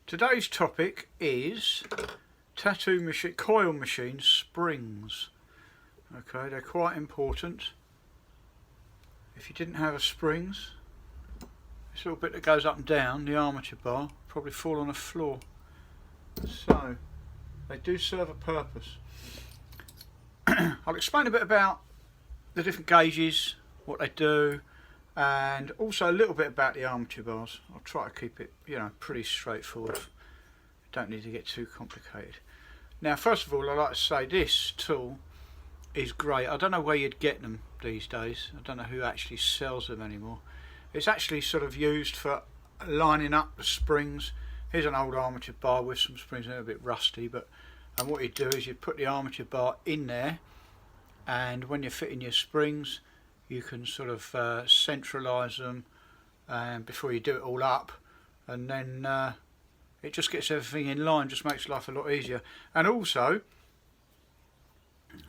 Today's topic is tattoo machine, coil machine springs. Okay, they're quite important. If you didn't have a springs, this little bit that goes up and down, the armature bar, probably fall on the floor. So they do serve a purpose. I'll explain a bit about the different gauges, what they do, and also a little bit about the armature bars. I'll try to keep it, pretty straightforward. Don't need to get too complicated. Now, first of all, I like to say this tool is great. I don't know where you'd get them these days. I don't know who actually sells them anymore. It's actually sort of used for lining up the springs. Here's an old armature bar with some springs in it, a bit rusty, and what you do is you put the armature bar in there, and when you're fitting your springs, you can sort of centralise them, and before you do it all up, and then it just gets everything in line, just makes life a lot easier. And also,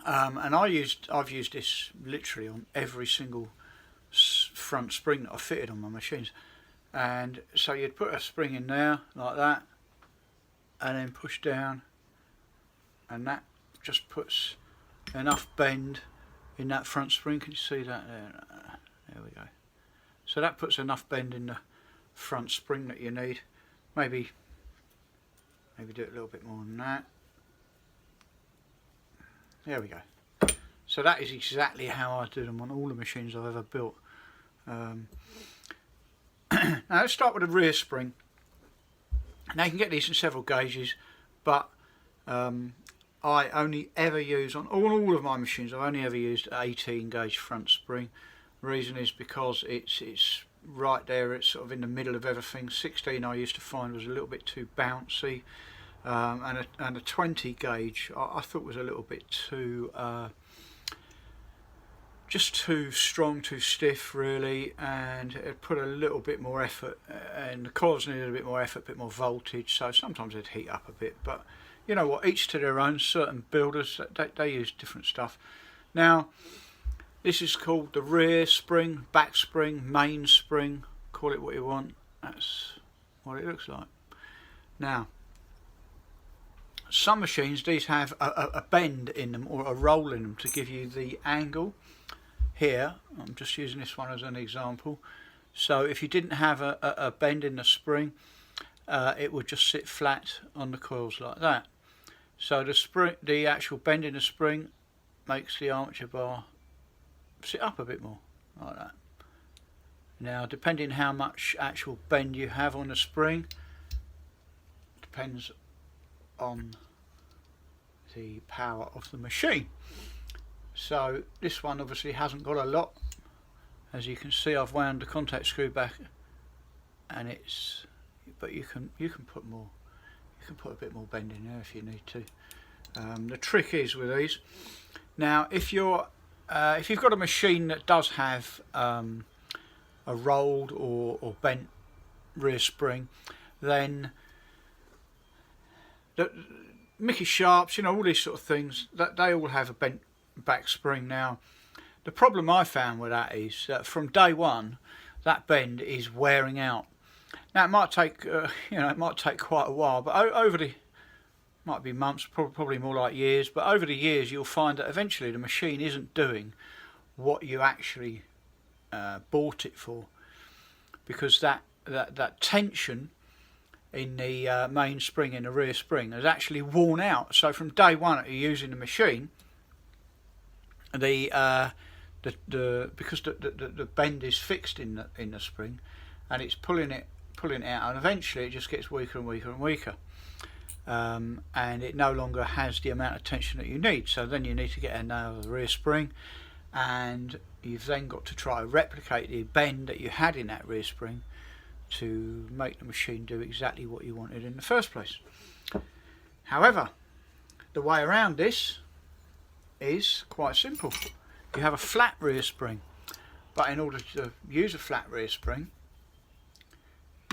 and I've used this literally on every single front spring that I've fitted on my machines. And so you'd put a spring in there like that, and then push down, and that just puts enough bend in that front spring. Can you see that there? There we go. So that puts enough bend in the front spring that you need. Maybe do it a little bit more than that. There we go. So that is exactly how I do them on all the machines I've ever built. Now let's start with a rear spring. Now you can get these in several gauges, but I only ever use, on all of my machines, I've only ever used 18 gauge front spring. The reason is because it's right there, it's sort of in the middle of everything. 16 I used to find was a little bit too bouncy, and a 20 gauge I thought was a little bit too just too strong, too stiff really, and it put a little bit more effort, and the coils needed a bit more effort, a bit more voltage, so sometimes they'd heat up a bit. But you know what, each to their own. Certain builders, they use different stuff. Now this is called the rear spring, back spring, main spring, call it what you want. That's what it looks like. Now some machines, these have a bend in them or a roll in them to give you the angle. Here I'm just using this one as an example. So if you didn't have a bend in the spring, it would just sit flat on the coils like that. So the actual bend in the spring makes the armature bar sit up a bit more like that. Now depending how much actual bend you have on the spring depends on the power of the machine. So this one obviously hasn't got a lot. As you can see, I've wound the contact screw back, and but you can put more. You can put a bit more bend in there if you need to. The trick is with these. Now, if you've got a machine that does have a rolled or bent rear spring, then the Mickey Sharps, all these sort of things, that they all have a bent back spring. Now the problem I found with that is that from day one that bend is wearing out. Now it might take it might take quite a while, but over the might be months, probably more like years, but over the years you'll find that eventually the machine isn't doing what you actually bought it for, because that tension in the main spring, in the rear spring, has actually worn out. So from day one that you're using the machine, because the bend is fixed in the spring, and it's pulling it out, and eventually it just gets weaker and weaker and weaker, and it no longer has the amount of tension that you need. So then you need to get another rear spring, and you've then got to try to replicate the bend that you had in that rear spring to make the machine do exactly what you wanted in the first place. However, the way around this is quite simple. You have a flat rear spring, but in order to use a flat rear spring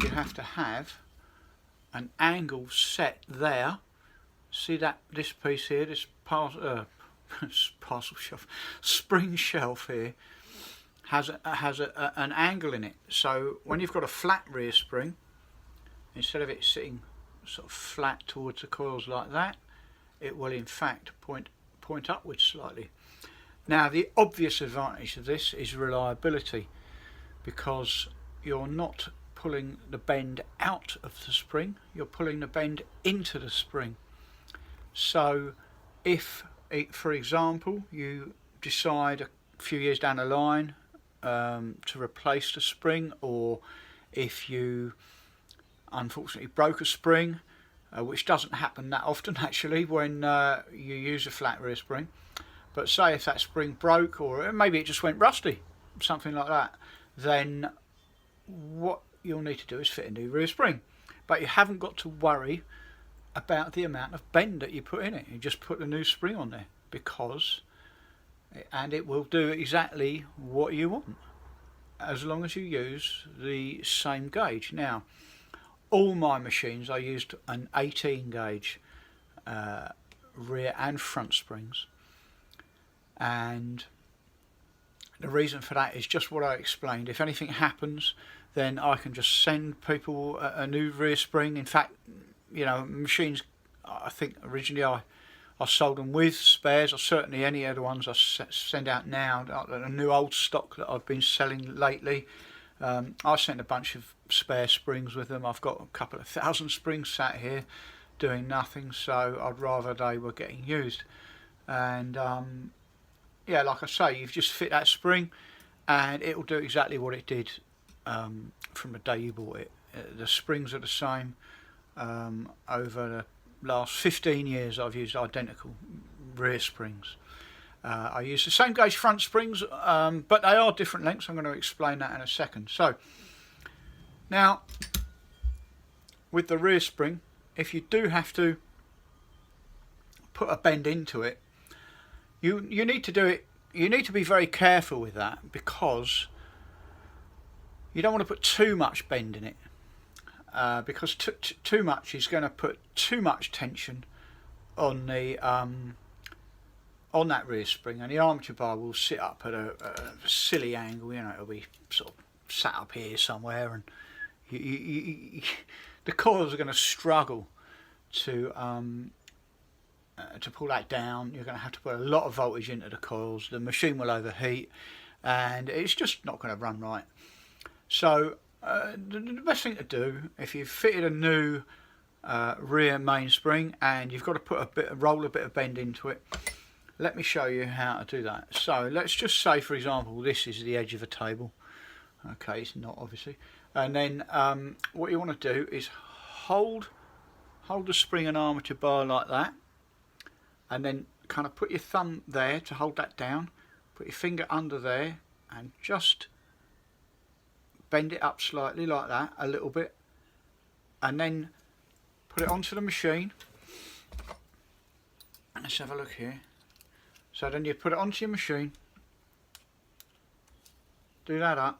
you have to have an angle set there. See this piece here, this parcel shelf, spring shelf here, has an angle in it. So when you've got a flat rear spring, instead of it sitting sort of flat towards the coils like that, it will in fact point upwards slightly. Now the obvious advantage of this is reliability, because you're not pulling the bend out of the spring, you're pulling the bend into the spring. So if, for example, you decide a few years down the line to replace the spring, or if you unfortunately broke a spring, which doesn't happen that often actually when you use a flat rear spring, but say if that spring broke, or maybe it just went rusty, something like that, then what you'll need to do is fit a new rear spring. But you haven't got to worry about the amount of bend that you put in it. You just put a new spring on there, and it will do exactly what you want, as long as you use the same gauge. Now, all my machines, I used an 18 gauge rear and front springs, and the reason for that is just what I explained. If anything happens, then I can just send people a new rear spring. In fact, you know, machines, I think originally I sold them with spares, or certainly any other ones I send out now, a new old stock that I've been selling lately. I sent a bunch of spare springs with them. I've got a couple of thousand springs sat here doing nothing, so I'd rather they were getting used. And yeah, like I say, you've just fit that spring and it will do exactly what it did from the day you bought it. The springs are the same. Over the last 15 years I've used identical rear springs. I use the same gauge front springs, but they are different lengths. I'm going to explain that in a second. So now, with the rear spring, if you do have to put a bend into it, you need to do it. You need to be very careful with that, because you don't want to put too much bend in it, because too much is going to put too much tension on the on that rear spring, and the armature bar will sit up at a silly angle. You know, it'll be sort of sat up here somewhere, and the coils are going to struggle to pull that down. You're going to have to put a lot of voltage into the coils. The machine will overheat, and it's just not going to run right. So the best thing to do, if you've fitted a new rear mainspring and you've got to roll a bit of bend into it, let me show you how to do that. So let's just say, for example, this is the edge of a table. Okay, it's not, obviously. And then what you want to do is hold the spring and armature bar like that, and then kind of put your thumb there to hold that down, put your finger under there, and just bend it up slightly like that, a little bit, and then put it onto the machine. Let's have a look here. So then you put it onto your machine, do that up.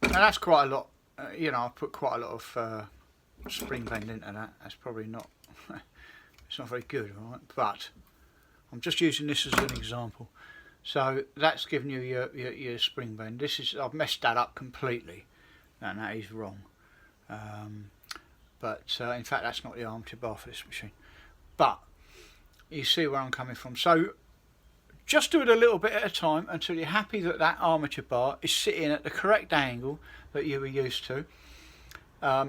Now that's quite a lot, you know, I've put quite a lot of spring bend into that. That's probably not, it's not very good, right? But I'm just using this as an example. So that's giving you your spring bend. This is, I've messed that up completely, and that is wrong. But in fact, that's not the armature bar for this machine. But you see where I'm coming from. So just do it a little bit at a time until you're happy that that armature bar is sitting at the correct angle that you were used to.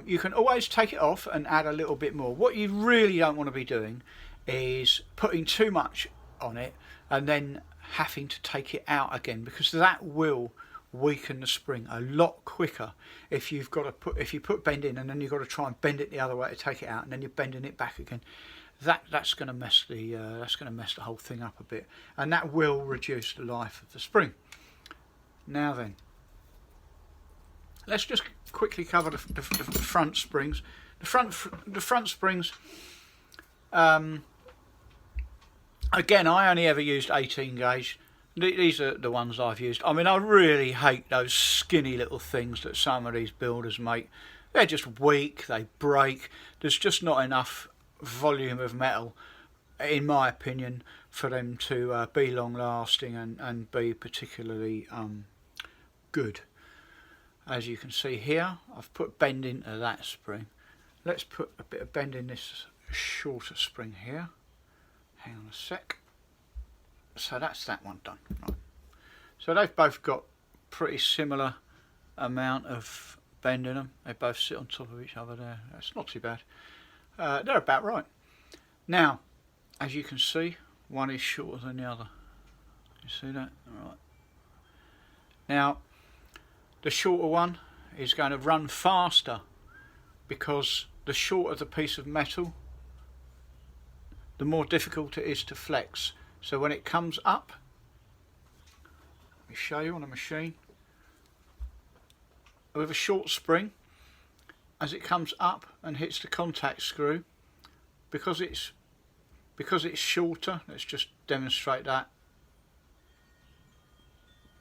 You can always take it off and add a little bit more. What you really don't want to be doing is putting too much on it and then having to take it out again, because that will weaken the spring a lot quicker. If you put bend in and then you've got to try and bend it the other way to take it out, and then you're bending it back again, that's going to mess the whole thing up a bit, and that will reduce the life of the spring. Now then, let's just quickly cover the front springs. The front springs. Again, I only ever used 18 gauge. These are the ones I've used. I mean, I really hate those skinny little things that some of these builders make. They're just weak, they break. There's just not enough volume of metal, in my opinion, for them to be long lasting and be particularly good. As you can see here, I've put bend into that spring. let's put a bit of bend in this shorter spring here. Hang on a sec. So that's that one done. Right. So they've both got pretty similar amount of bend in them. They both sit on top of each other there. That's not too bad. They're about right. Now, as you can see, one is shorter than the other. You see that? All right. Now, the shorter one is going to run faster because the shorter the piece of metal, the more difficult it is to flex. So when it comes up, let me show you on a machine, with a short spring, as it comes up and hits the contact screw, because it's shorter, let's just demonstrate that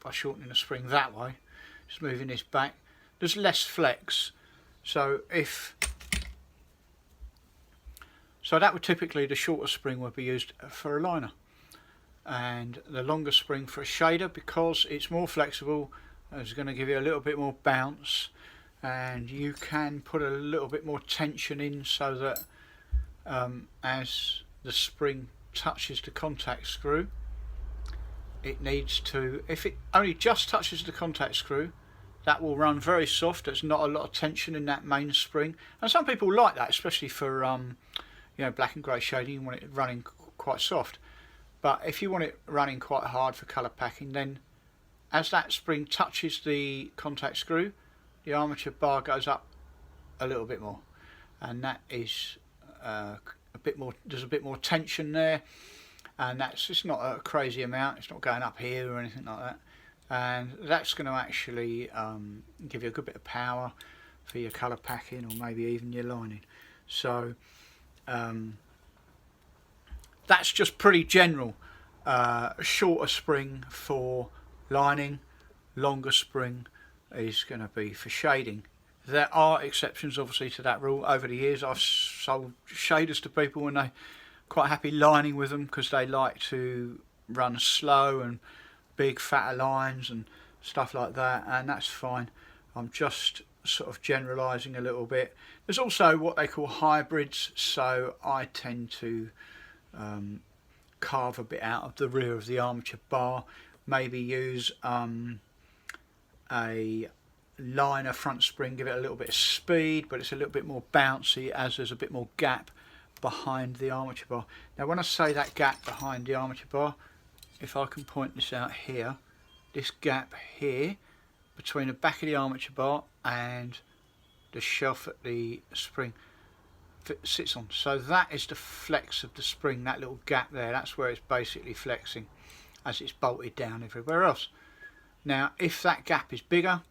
by shortening the spring that way, just moving this back, there's less flex. So that would typically, the shorter spring would be used for a liner, and the longer spring for a shader, because it's more flexible, is going to give you a little bit more bounce, and you can put a little bit more tension in so that as the spring touches the contact screw, it needs to, if it only just touches the contact screw, that will run very soft. There's not a lot of tension in that main spring, and some people like that, especially for you know, black and grey shading. You want it running quite soft. But if you want it running quite hard for colour packing, then as that spring touches the contact screw, the armature bar goes up a little bit more, and that is a bit more. There's a bit more tension there, and it's not a crazy amount. It's not going up here or anything like that, and that's going to actually give you a good bit of power for your colour packing, or maybe even your lining. So that's just pretty general. Shorter spring for lining, longer spring is going to be for shading. There are exceptions obviously to that rule. Over the years I've sold shaders to people and they're quite happy lining with them because they like to run slow and big fatter lines and stuff like that, and that's fine. I'm just sort of generalising a little bit. There's also what they call hybrids, so I tend to carve a bit out of the rear of the armature bar, maybe use a liner front spring, give it a little bit of speed, but it's a little bit more bouncy as there's a bit more gap behind the armature bar. Now when I say that gap behind the armature bar, if I can point this out here, this gap here between the back of the armature bar and the shelf that the spring sits on, so that is the flex of the spring, that little gap there, that's where it's basically flexing as it's bolted down everywhere else. Now if that gap is bigger,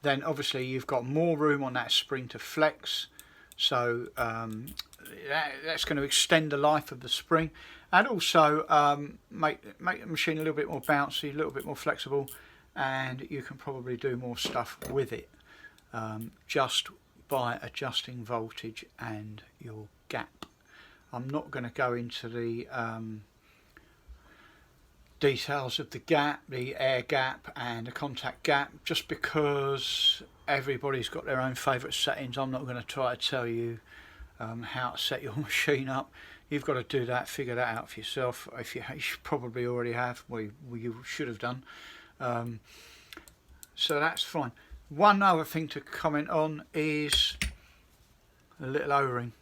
then obviously you've got more room on that spring to flex, so that's going to extend the life of the spring, and also make the machine a little bit more bouncy, a little bit more flexible, and you can probably do more stuff with it just by adjusting voltage and your gap. I'm not going to go into the details of the gap, the air gap and the contact gap, just because everybody's got their own favourite settings. I'm not going to try to tell you how to set your machine up. You've got to do that, figure that out for yourself. If you probably already have, well you should have done. So that's fine. One other thing to comment on is the little O-ring.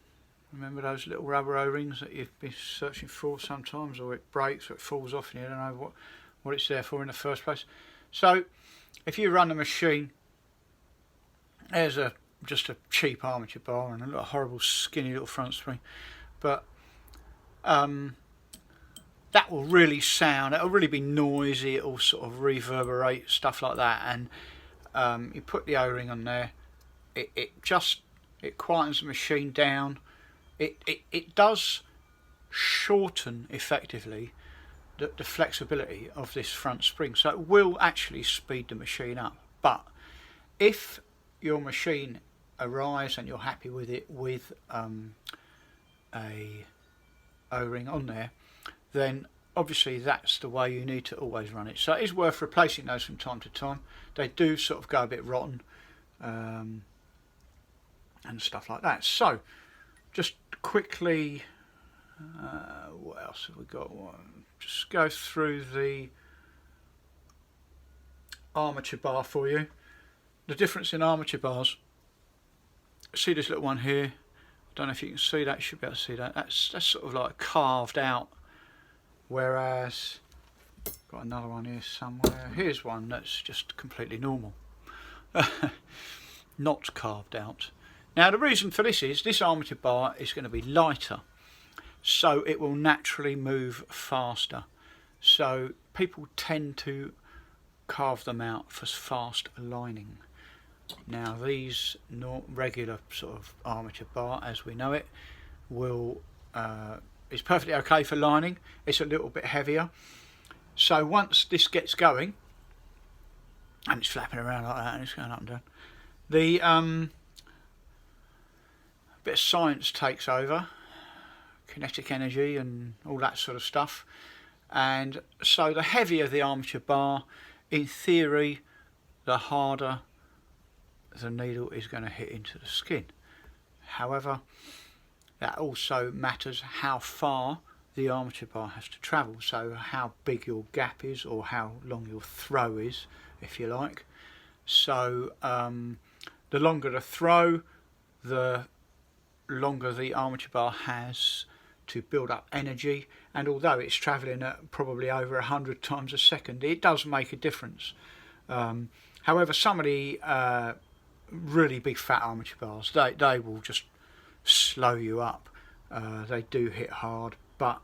Remember those little rubber O-rings that you've been searching for sometimes, or it breaks or it falls off and you don't know what it's there for in the first place. So if you run the machine, there's just a cheap armature bar and a little horrible skinny little front spring, but that will really sound, it'll really be noisy, it'll sort of reverberate, stuff like that, and you put the O-ring on there, it quietens the machine down. It does shorten effectively the flexibility of this front spring, so it will actually speed the machine up. But if your machine arrives and you're happy with it with a O-ring on there, then obviously that's the way you need to always run it. So it is worth replacing those from time to time. They do sort of go a bit rotten, and stuff like that. So just quickly, what else have we got? Just go through the armature bar for you. The difference in armature bars, see this little one here, I don't know if you can see that, you should be able to see that, that's sort of like carved out, whereas got another one here somewhere, here's one that's just completely normal. Not carved out. Now the reason for this is this armature bar is going to be lighter, so it will naturally move faster. So people tend to carve them out for fast aligning. Now these regular sort of armature bar as we know it will is perfectly okay for lining. It's a little bit heavier, so once this gets going and it's flapping around like that and it's going up and down, the bit of science takes over, kinetic energy and all that sort of stuff, and so the heavier the armature bar, in theory the harder the needle is going to hit into the skin. However, that also matters how far the armature bar has to travel, so how big your gap is or how long your throw is, if you like. So the longer the throw, the longer the armature bar has to build up energy, and although it's travelling at probably over 100 times a second, it does make a difference. However, some of the really big fat armature bars, they will just slow you up. They do hit hard, but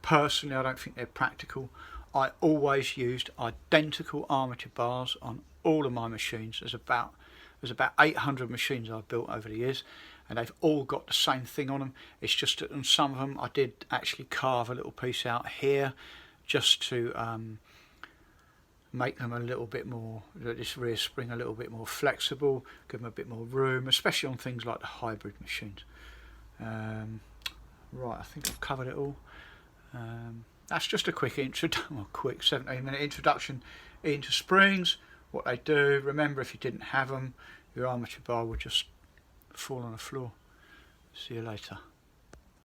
personally I don't think they're practical. I always used identical armature bars on all of my machines. There's about 800 machines I've built over the years, and they've all got the same thing on them. It's just that on some of them I did actually carve a little piece out here just to make them a little bit more, this rear spring a little bit more flexible, give them a bit more room, especially on things like the hybrid machines. Right, I think I've covered it all. That's just a quick 17-minute introduction into springs, what they do. Remember, if you didn't have them, your armature bar would just fall on the floor. See you later.